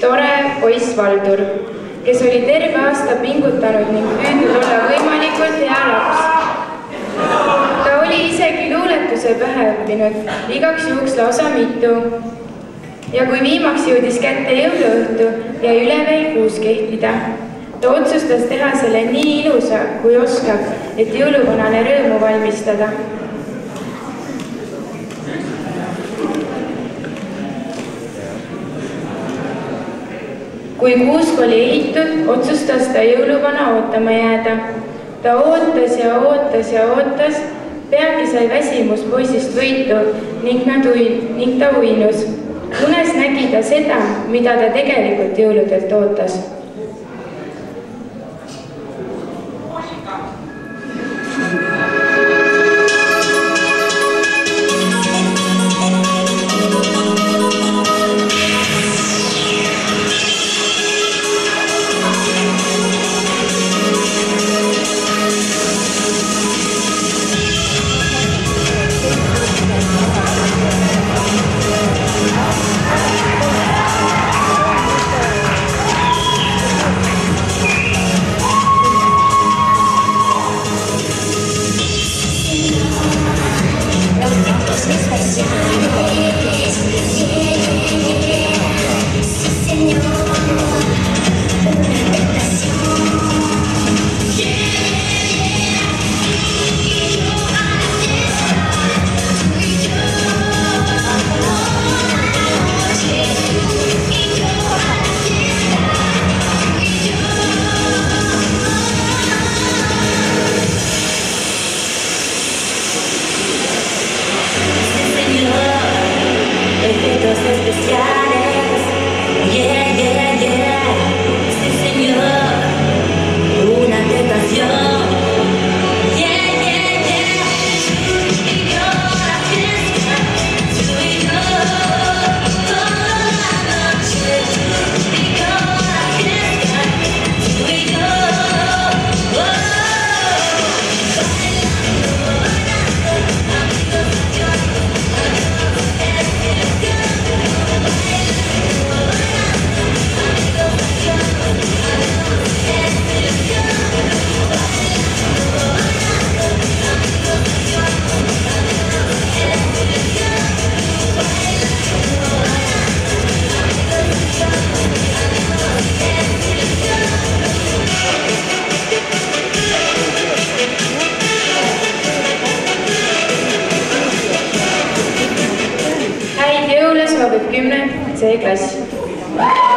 tore poiss Valdur, kes oli terve aasta pingutanud ning püüdnud olla võimalikult hea laps. Ta oli isegi luuletuse pähe õppinud, igaks juhuks lausa mitu. Ja kui viimaks jõudis kätte jõuluõhtu, jäi üle veel 6 kehtida. Ta otsustas teha selle nii ilusa, kui oskab, et jõuluvanale rõõmu valmistada. Kui kuusk oli ehitud, otsustas ta jõuluvana ootama jääda. Ta ootas ja ootas ja ootas, peagi sai väsimus poisist võitu ning ta uinus. Unes nägi ta seda, mida ta tegelikult jõuludelt ootas. Soovib 10 C-klass.